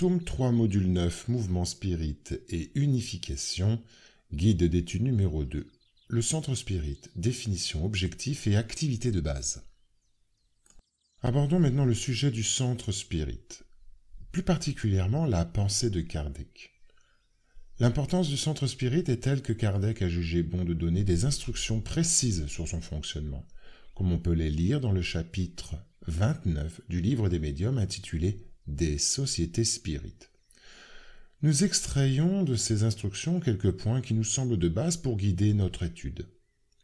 Tome 3, module 9, Mouvement spirit et unification, guide d'étude numéro 2. Le centre spirit, définition, objectif et activité de base. Abordons maintenant le sujet du centre spirit, plus particulièrement la pensée de Kardec. L'importance du centre spirit est telle que Kardec a jugé bon de donner des instructions précises sur son fonctionnement, comme on peut les lire dans le chapitre 29 du livre des médiums intitulé « Des sociétés spirites ». Nous extrayons de ces instructions quelques points qui nous semblent de base pour guider notre étude.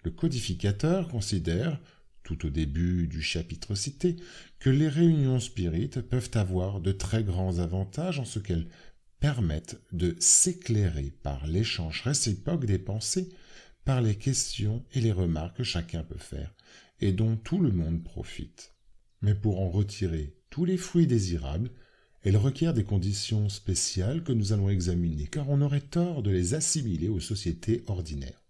Le codificateur considère, tout au début du chapitre cité, que les réunions spirites peuvent avoir de très grands avantages en ce qu'elles permettent de s'éclairer par l'échange réciproque des pensées, par les questions et les remarques que chacun peut faire, et dont tout le monde profite. Mais pour en retirer tous les fruits désirables, elle requiert des conditions spéciales que nous allons examiner, car on aurait tort de les assimiler aux sociétés ordinaires.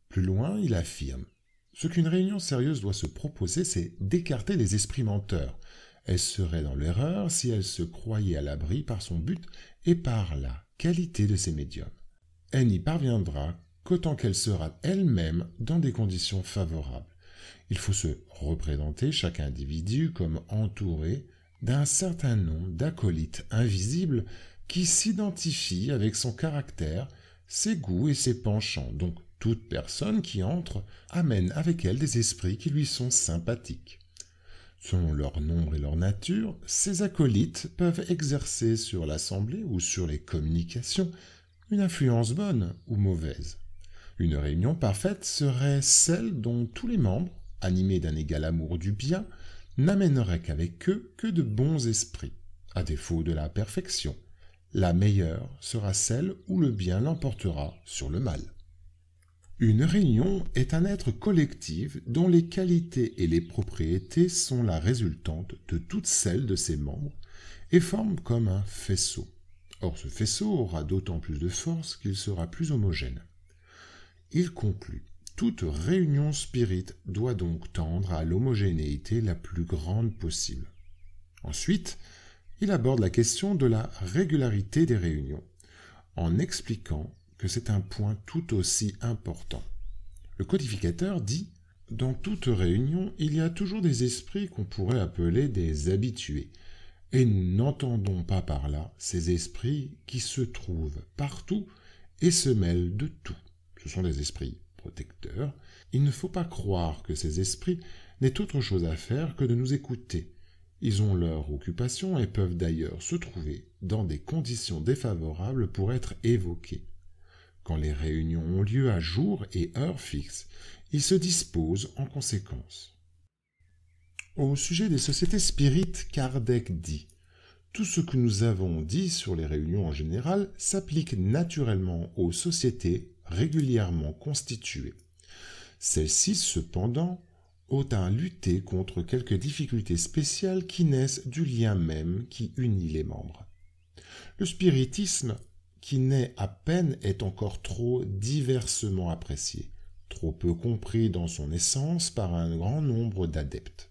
Plus loin, il affirme « Ce qu'une réunion sérieuse doit se proposer, c'est d'écarter les esprits menteurs. Elle serait dans l'erreur si elle se croyait à l'abri par son but et par la qualité de ses médiums. Elle n'y parviendra qu'autant qu'elle sera elle-même dans des conditions favorables. Il faut se représenter chaque individu comme entouré d'un certain nombre d'acolytes invisibles qui s'identifient avec son caractère, ses goûts et ses penchants. Donc toute personne qui entre amène avec elle des esprits qui lui sont sympathiques. Selon leur nombre et leur nature, ces acolytes peuvent exercer sur l'assemblée ou sur les communications une influence bonne ou mauvaise. Une réunion parfaite serait celle dont tous les membres, animés d'un égal amour du bien, n'amèneraient qu'avec eux que de bons esprits. À défaut de la perfection, la meilleure sera celle où le bien l'emportera sur le mal. Une réunion est un être collectif dont les qualités et les propriétés sont la résultante de toutes celles de ses membres et forment comme un faisceau. Or ce faisceau aura d'autant plus de force qu'il sera plus homogène. Il conclut. Toute réunion spirite doit donc tendre à l'homogénéité la plus grande possible. Ensuite, il aborde la question de la régularité des réunions, en expliquant que c'est un point tout aussi important. Le codificateur dit « Dans toute réunion, il y a toujours des esprits qu'on pourrait appeler des habitués, et nous n'entendons pas par là ces esprits qui se trouvent partout et se mêlent de tout. Ce sont des esprits protecteurs. Il ne faut pas croire que ces esprits n'aient autre chose à faire que de nous écouter. Ils ont leur occupation et peuvent d'ailleurs se trouver dans des conditions défavorables pour être évoqués. Quand les réunions ont lieu à jour et heure fixe, ils se disposent en conséquence. » Au sujet des sociétés spirites, Kardec dit « Tout ce que nous avons dit sur les réunions en général s'applique naturellement aux sociétés régulièrement constituées. Celles-ci, cependant, ont à lutter contre quelques difficultés spéciales qui naissent du lien même qui unit les membres. Le spiritisme, qui naît à peine, est encore trop diversement apprécié, trop peu compris dans son essence par un grand nombre d'adeptes,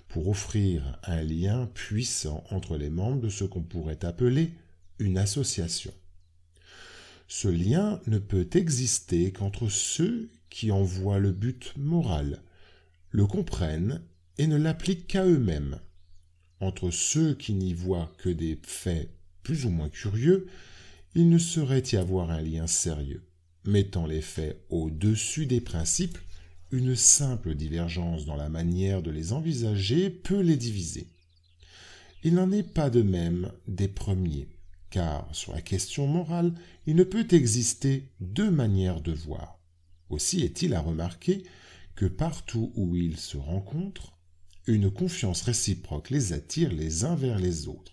pour offrir un lien puissant entre les membres de ce qu'on pourrait appeler une association. Ce lien ne peut exister qu'entre ceux qui en voient le but moral, le comprennent et ne l'appliquent qu'à eux-mêmes. Entre ceux qui n'y voient que des faits plus ou moins curieux, il ne saurait y avoir un lien sérieux. Mettant les faits au-dessus des principes, une simple divergence dans la manière de les envisager peut les diviser. Il n'en est pas de même des premiers, car sur la question morale, il ne peut exister deux manières de voir. Aussi est-il à remarquer que partout où ils se rencontrent, une confiance réciproque les attire les uns vers les autres.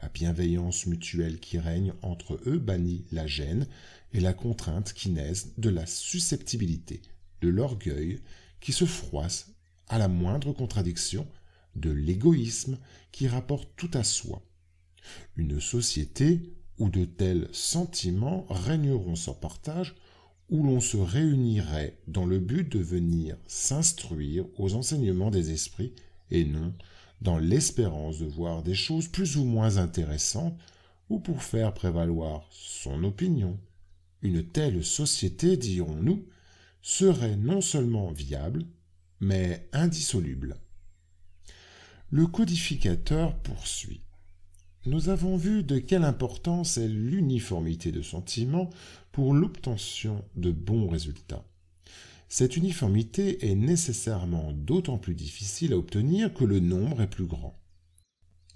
La bienveillance mutuelle qui règne entre eux bannit la gêne et la contrainte qui naissent de la susceptibilité, de l'orgueil qui se froisse à la moindre contradiction, de l'égoïsme qui rapporte tout à soi. Une société où de tels sentiments régneront sans partage, où l'on se réunirait dans le but de venir s'instruire aux enseignements des esprits et non dans l'espérance de voir des choses plus ou moins intéressantes ou pour faire prévaloir son opinion. Une telle société, dirons-nous, serait non seulement viable, mais indissoluble. Le codificateur poursuit. Nous avons vu de quelle importance est l'uniformité de sentiment pour l'obtention de bons résultats. Cette uniformité est nécessairement d'autant plus difficile à obtenir que le nombre est plus grand.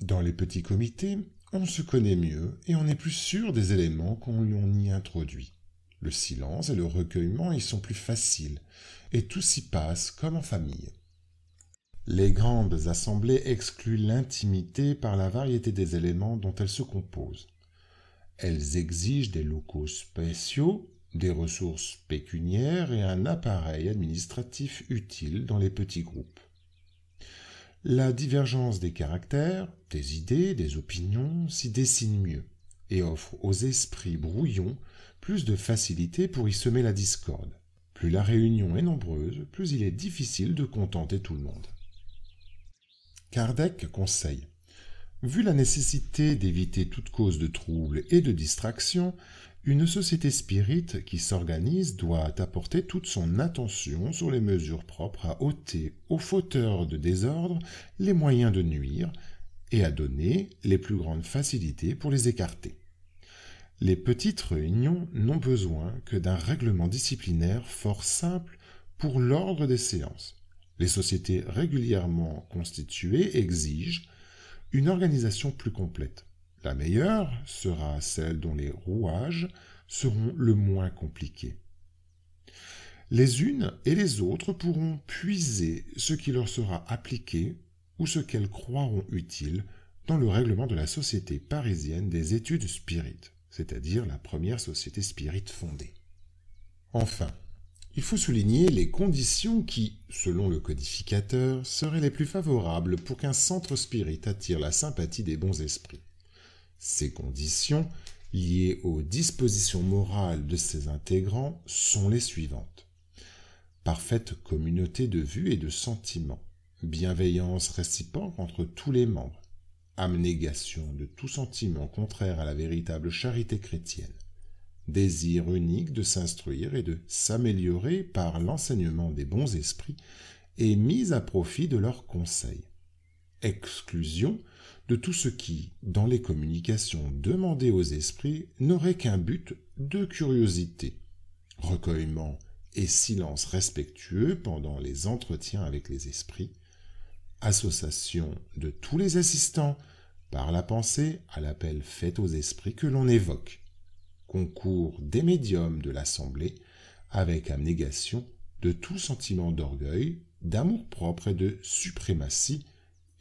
Dans les petits comités, on se connaît mieux et on est plus sûr des éléments qu'on y introduit. Le silence et le recueillement y sont plus faciles, et tout s'y passe comme en famille. Les grandes assemblées excluent l'intimité par la variété des éléments dont elles se composent. Elles exigent des locaux spéciaux, des ressources pécuniaires et un appareil administratif utile dans les petits groupes. La divergence des caractères, des idées, des opinions s'y dessine mieux et offre aux esprits brouillons plus de facilité pour y semer la discorde. Plus la réunion est nombreuse, plus il est difficile de contenter tout le monde. Kardec conseille. Vu la nécessité d'éviter toute cause de trouble et de distraction, une société spirite qui s'organise doit apporter toute son attention sur les mesures propres à ôter aux fauteurs de désordre les moyens de nuire et à donner les plus grandes facilités pour les écarter. Les petites réunions n'ont besoin que d'un règlement disciplinaire fort simple pour l'ordre des séances. Les sociétés régulièrement constituées exigent une organisation plus complète. La meilleure sera celle dont les rouages seront le moins compliqués. Les unes et les autres pourront puiser ce qui leur sera appliqué ou ce qu'elles croiront utile dans le règlement de la Société parisienne des études spirites, c'est-à-dire la première société spirite fondée. Enfin, il faut souligner les conditions qui, selon le codificateur, seraient les plus favorables pour qu'un centre spirit attire la sympathie des bons esprits. Ces conditions, liées aux dispositions morales de ses intégrants, sont les suivantes. Parfaite communauté de vues et de sentiments, bienveillance réciproque entre tous les membres, abnégation de tout sentiment contraire à la véritable charité chrétienne, désir unique de s'instruire et de s'améliorer par l'enseignement des bons esprits et mise à profit de leurs conseils. Exclusion de tout ce qui, dans les communications demandées aux esprits, n'aurait qu'un but de curiosité. Recueillement et silence respectueux pendant les entretiens avec les esprits. Association de tous les assistants par la pensée à l'appel fait aux esprits que l'on évoque. Concours des médiums de l'assemblée avec abnégation de tout sentiment d'orgueil, d'amour-propre et de suprématie,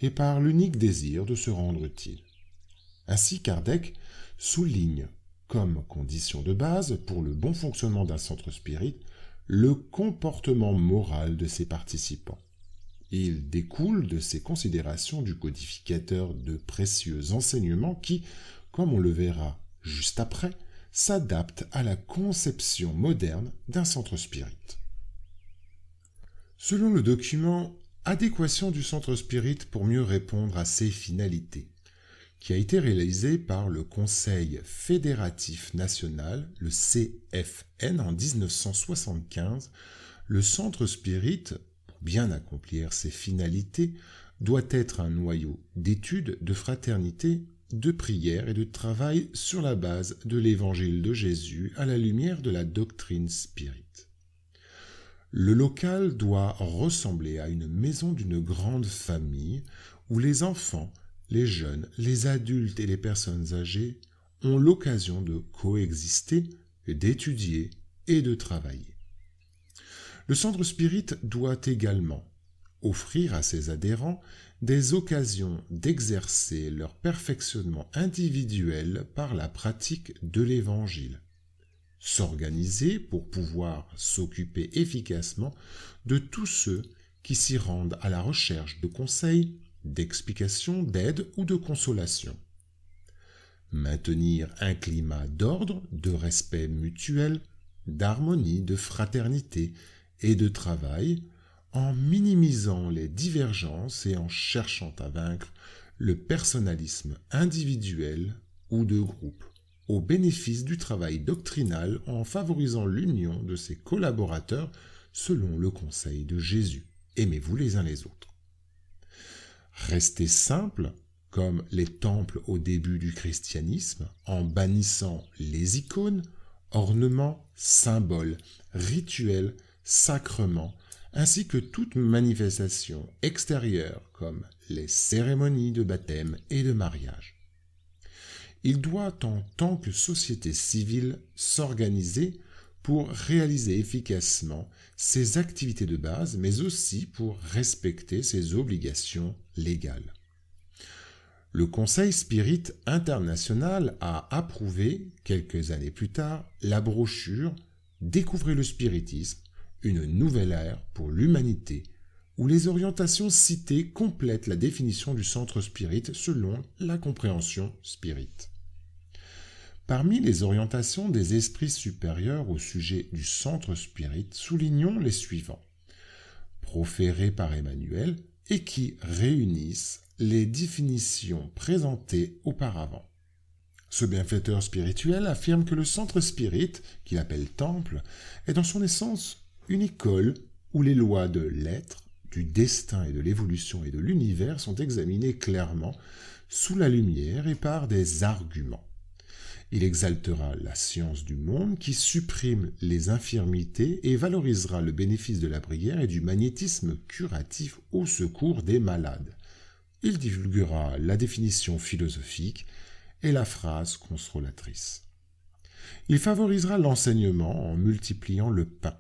et par l'unique désir de se rendre utile. Ainsi, Kardec souligne comme condition de base pour le bon fonctionnement d'un centre spirit le comportement moral de ses participants. Il découle de ces considérations du codificateur de précieux enseignements qui, comme on le verra juste après, s'adaptent à la conception moderne d'un centre spirit. Selon le document « Adéquation du centre spirit pour mieux répondre à ses finalités », qui a été réalisé par le Conseil fédératif national, le CFN, en 1975, le centre spirit, pour bien accomplir ses finalités, doit être un noyau d'études, de fraternité, de prière et de travail sur la base de l'évangile de Jésus à la lumière de la doctrine spirit. Le local doit ressembler à une maison d'une grande famille où les enfants, les jeunes, les adultes et les personnes âgées ont l'occasion de coexister, d'étudier et de travailler. Le centre spirit doit également offrir à ses adhérents des occasions d'exercer leur perfectionnement individuel par la pratique de l'Évangile, s'organiser pour pouvoir s'occuper efficacement de tous ceux qui s'y rendent à la recherche de conseils, d'explications, d'aide ou de consolation. Maintenir un climat d'ordre, de respect mutuel, d'harmonie, de fraternité et de travail, en minimisant les divergences et en cherchant à vaincre le personnalisme individuel ou de groupe, au bénéfice du travail doctrinal en favorisant l'union de ses collaborateurs selon le conseil de Jésus. Aimez-vous les uns les autres. Restez simple, comme les temples au début du christianisme, en bannissant les icônes, ornements, symboles, rituels, sacrements, ainsi que toute manifestation extérieure comme les cérémonies de baptême et de mariage. Il doit, en tant que société civile, s'organiser pour réaliser efficacement ses activités de base, mais aussi pour respecter ses obligations légales. Le Conseil Spirit International a approuvé, quelques années plus tard, la brochure « Découvrez le spiritisme, une nouvelle ère pour l'humanité » où les orientations citées complètent la définition du centre spirit selon la compréhension spirit. Parmi les orientations des esprits supérieurs au sujet du centre spirit, soulignons les suivants, proférés par Emmanuel et qui réunissent les définitions présentées auparavant. Ce bienfaiteur spirituel affirme que le centre spirit, qu'il appelle temple, est dans son essence une école où les lois de l'être, du destin et de l'évolution et de l'univers sont examinées clairement sous la lumière et par des arguments. Il exaltera la science du monde qui supprime les infirmités et valorisera le bénéfice de la prière et du magnétisme curatif au secours des malades. Il divulguera la définition philosophique et la phrase consolatrice. Il favorisera l'enseignement en multipliant le pain.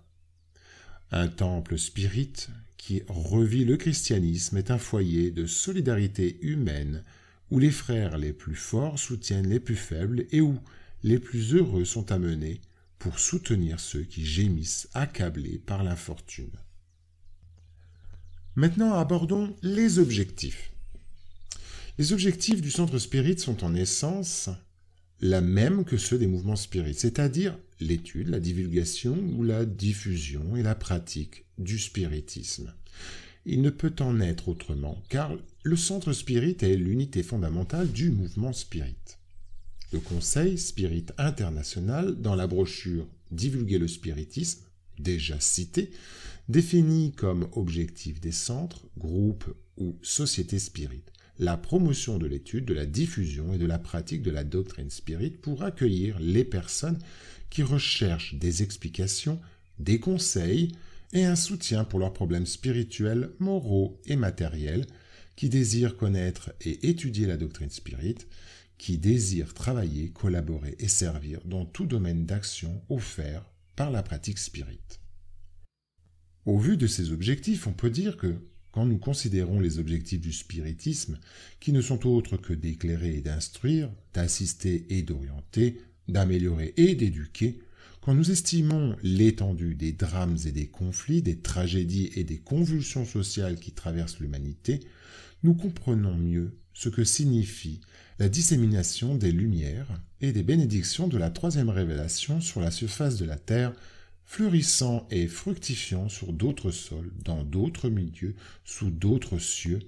Un temple spirit qui revit le christianisme est un foyer de solidarité humaine où les frères les plus forts soutiennent les plus faibles et où les plus heureux sont amenés pour soutenir ceux qui gémissent accablés par l'infortune. Maintenant, abordons les objectifs. Les objectifs du centre spirit sont en essence la même que ceux des mouvements spirites, c'est-à-dire l'étude, la divulgation ou la diffusion et la pratique du spiritisme. Il ne peut en être autrement, car le centre spirit est l'unité fondamentale du mouvement spirit. Le Conseil Spirit International, dans la brochure « Divulguer le spiritisme », déjà citée, définit comme objectif des centres, groupes ou sociétés spirites la promotion de l'étude, de la diffusion et de la pratique de la doctrine spirit pour accueillir les personnes qui recherchent des explications, des conseils et un soutien pour leurs problèmes spirituels, moraux et matériels, qui désirent connaître et étudier la doctrine spirit, qui désirent travailler, collaborer et servir dans tout domaine d'action offert par la pratique spirit. Au vu de ces objectifs, on peut dire que quand nous considérons les objectifs du spiritisme, qui ne sont autres que d'éclairer et d'instruire, d'assister et d'orienter, d'améliorer et d'éduquer, quand nous estimons l'étendue des drames et des conflits, des tragédies et des convulsions sociales qui traversent l'humanité, nous comprenons mieux ce que signifie la dissémination des lumières et des bénédictions de la troisième révélation sur la surface de la terre, fleurissant et fructifiant sur d'autres sols, dans d'autres milieux, sous d'autres cieux,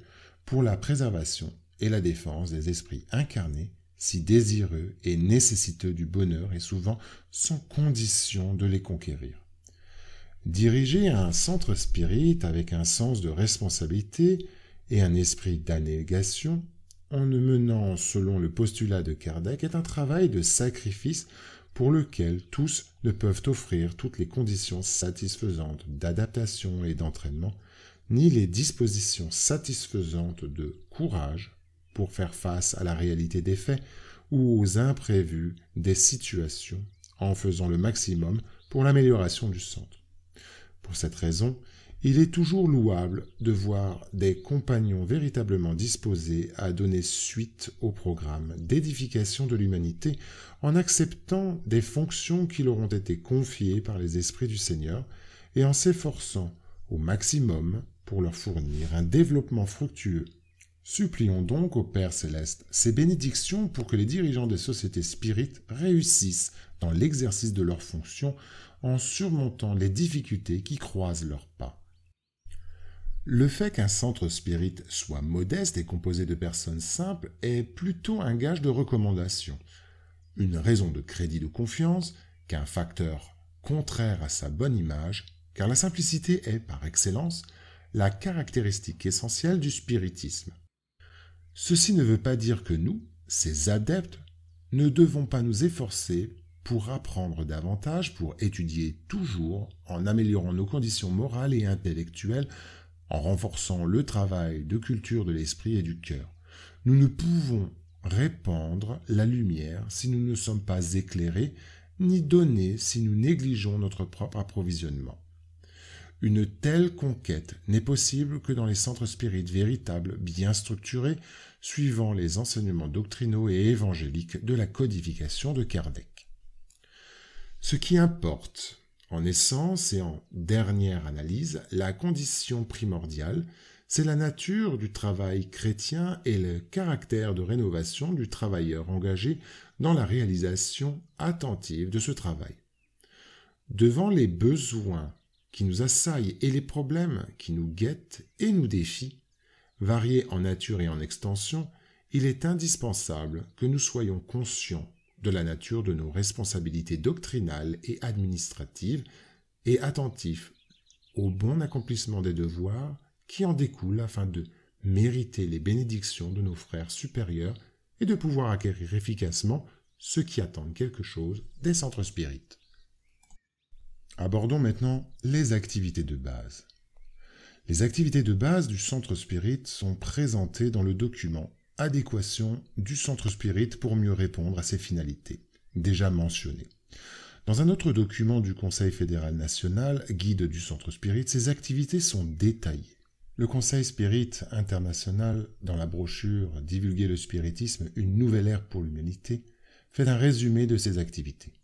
pour la préservation et la défense des esprits incarnés, si désireux et nécessiteux du bonheur et souvent sans condition de les conquérir. Diriger un centre spirit avec un sens de responsabilité et un esprit d'abnégation, en ne menant selon le postulat de Kardec, est un travail de sacrifice pour lequel tous ne peuvent offrir toutes les conditions satisfaisantes d'adaptation et d'entraînement, ni les dispositions satisfaisantes de courage pour faire face à la réalité des faits ou aux imprévus des situations, en faisant le maximum pour l'amélioration du centre. Pour cette raison, il est toujours louable de voir des compagnons véritablement disposés à donner suite au programme d'édification de l'humanité en acceptant des fonctions qui leur ont été confiées par les esprits du Seigneur et en s'efforçant au maximum pour leur fournir un développement fructueux. Supplions donc au Père Céleste ses bénédictions pour que les dirigeants des sociétés spirites réussissent dans l'exercice de leurs fonctions en surmontant les difficultés qui croisent leurs pas. Le fait qu'un centre spirit soit modeste et composé de personnes simples est plutôt un gage de recommandation, une raison de crédit de confiance qu'un facteur contraire à sa bonne image, car la simplicité est, par excellence, la caractéristique essentielle du spiritisme. Ceci ne veut pas dire que nous, ses adeptes, ne devons pas nous efforcer pour apprendre davantage, pour étudier toujours, en améliorant nos conditions morales et intellectuelles, en renforçant le travail de culture de l'esprit et du cœur. Nous ne pouvons répandre la lumière si nous ne sommes pas éclairés, ni donner si nous négligeons notre propre approvisionnement. Une telle conquête n'est possible que dans les centres spirites véritables, bien structurés, suivant les enseignements doctrinaux et évangéliques de la codification de Kardec. Ce qui importe, en essence et en dernière analyse, la condition primordiale, c'est la nature du travail chrétien et le caractère de rénovation du travailleur engagé dans la réalisation attentive de ce travail. Devant les besoins qui nous assaillent et les problèmes qui nous guettent et nous défient, variés en nature et en extension, il est indispensable que nous soyons conscients de la nature de nos responsabilités doctrinales et administratives et attentifs au bon accomplissement des devoirs qui en découlent afin de mériter les bénédictions de nos frères supérieurs et de pouvoir acquérir efficacement ceux qui attendent quelque chose des centres spirites. Abordons maintenant les activités de base. Les activités de base du centre spirit sont présentées dans le document « Adéquation du centre spirit pour mieux répondre à ses finalités », déjà mentionné. Dans un autre document du Conseil fédéral national, Guide du centre spirit, ces activités sont détaillées. Le Conseil spirit international, dans la brochure « Divulguer le spiritisme, une nouvelle ère pour l'humanité », fait un résumé de ces activités.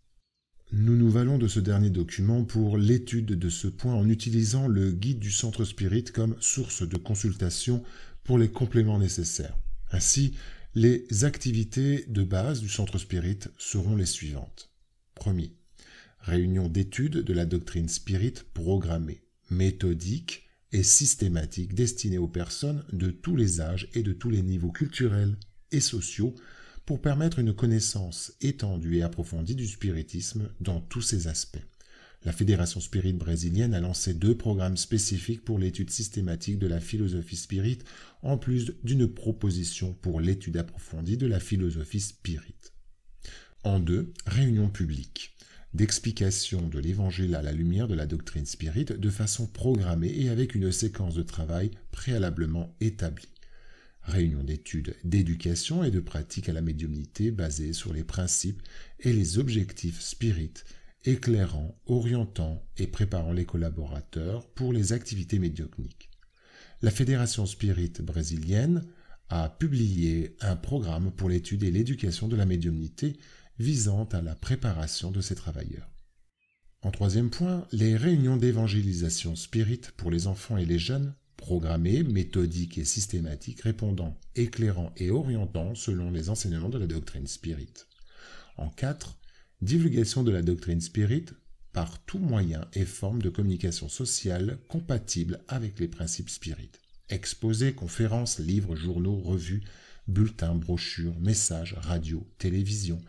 Nous nous valons de ce dernier document pour l'étude de ce point en utilisant le guide du centre spirit comme source de consultation pour les compléments nécessaires. Ainsi, les activités de base du centre spirit seront les suivantes. Premier, réunion d'études de la doctrine spirit programmée, méthodique et systématique destinée aux personnes de tous les âges et de tous les niveaux culturels et sociaux pour permettre une connaissance étendue et approfondie du spiritisme dans tous ses aspects. La Fédération Spirit brésilienne a lancé 2 programmes spécifiques pour l'étude systématique de la philosophie spirit, en plus d'une proposition pour l'étude approfondie de la philosophie spirit. En 2, réunions publiques, d'explication de l'Évangile à la lumière de la doctrine spirit de façon programmée et avec une séquence de travail préalablement établie. Réunion d'études, d'éducation et de pratique à la médiumnité basée sur les principes et les objectifs spirit, éclairant, orientant et préparant les collaborateurs pour les activités médiumniques. La Fédération Spirit brésilienne a publié un programme pour l'étude et l'éducation de la médiumnité visant à la préparation de ces travailleurs. En 3e point, les réunions d'évangélisation spirit pour les enfants et les jeunes, programmées, méthodiques et systématiques, répondant, éclairant et orientant selon les enseignements de la doctrine spirit. En 4, divulgation de la doctrine spirit par tout moyen et forme de communication sociale compatible avec les principes spirit. Exposés, conférences, livres, journaux, revues, bulletins, brochures, messages, radio, télévision,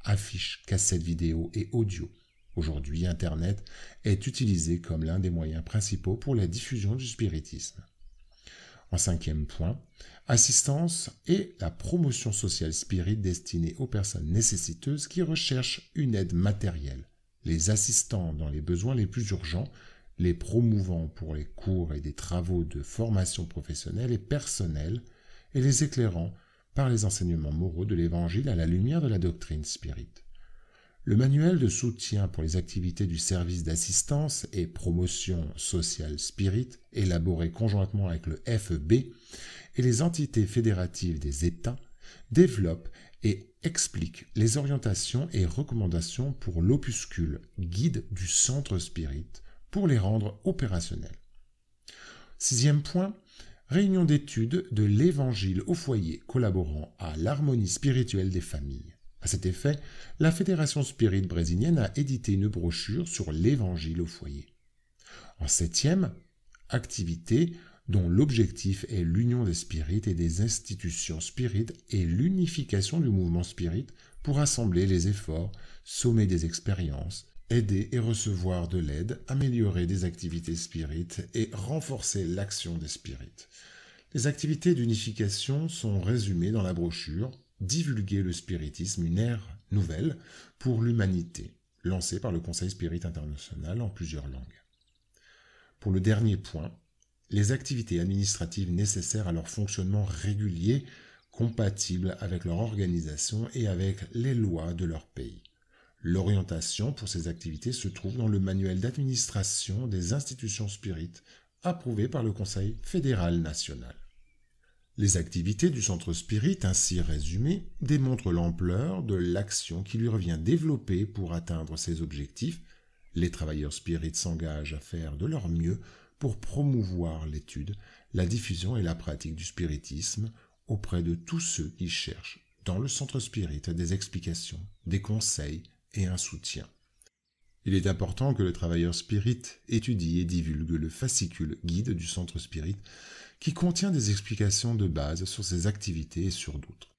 affiches, cassettes vidéo et audio. Aujourd'hui, Internet est utilisé comme l'un des moyens principaux pour la diffusion du spiritisme. En 5e point, assistance et la promotion sociale spirit destinée aux personnes nécessiteuses qui recherchent une aide matérielle, les assistant dans les besoins les plus urgents, les promouvant pour les cours et des travaux de formation professionnelle et personnelle, et les éclairant par les enseignements moraux de l'Évangile à la lumière de la doctrine spirit. Le manuel de soutien pour les activités du service d'assistance et promotion sociale spirit, élaboré conjointement avec le FEB et les entités fédératives des États, développe et explique les orientations et recommandations pour l'opuscule Guide du centre spirit pour les rendre opérationnels. 6e point, réunion d'études de l'Évangile au foyer collaborant à l'harmonie spirituelle des familles. À cet effet, la Fédération Spirit brésilienne a édité une brochure sur l'Évangile au foyer. En 7e activité, dont l'objectif est l'union des spirites et des institutions spirites et l'unification du mouvement spirit pour assembler les efforts, sommer des expériences, aider et recevoir de l'aide, améliorer des activités spirites et renforcer l'action des spirites. Les activités d'unification sont résumées dans la brochure « Divulguer le spiritisme, une ère nouvelle pour l'humanité » lancée par le Conseil Spirit International en plusieurs langues. Pour le dernier point, les activités administratives nécessaires à leur fonctionnement régulier, compatibles avec leur organisation et avec les lois de leur pays. L'orientation pour ces activités se trouve dans le manuel d'administration des institutions spirites approuvé par le Conseil fédéral national. Les activités du centre spirit, ainsi résumées, démontrent l'ampleur de l'action qui lui revient développer pour atteindre ses objectifs. Les travailleurs spirites s'engagent à faire de leur mieux pour promouvoir l'étude, la diffusion et la pratique du spiritisme auprès de tous ceux qui cherchent, dans le centre spirit, des explications, des conseils et un soutien. Il est important que le travailleur spirit étudie et divulgue le fascicule guide du centre spirit qui contient des explications de base sur ses activités et sur d'autres.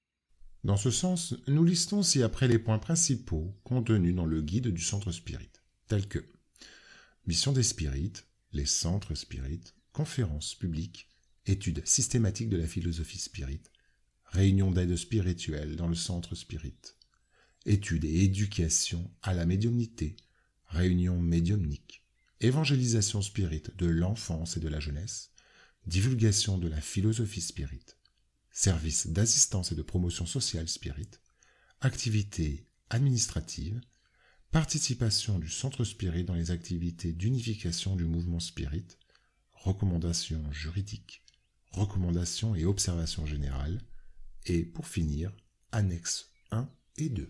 Dans ce sens, nous listons ci-après les points principaux contenus dans le guide du centre spirit, tels que mission des spirites, les centres spirites, conférences publiques, études systématiques de la philosophie spirit, réunions d'aide spirituelle dans le centre spirit, études et éducation à la médiumnité, réunions médiumniques, évangélisation spirit de l'enfance et de la jeunesse, divulgation de la philosophie spirit, service d'assistance et de promotion sociale spirit, activités administratives, participation du centre spirit dans les activités d'unification du mouvement spirit, recommandations juridiques, recommandations et observations générales, et pour finir, annexes 1 et 2.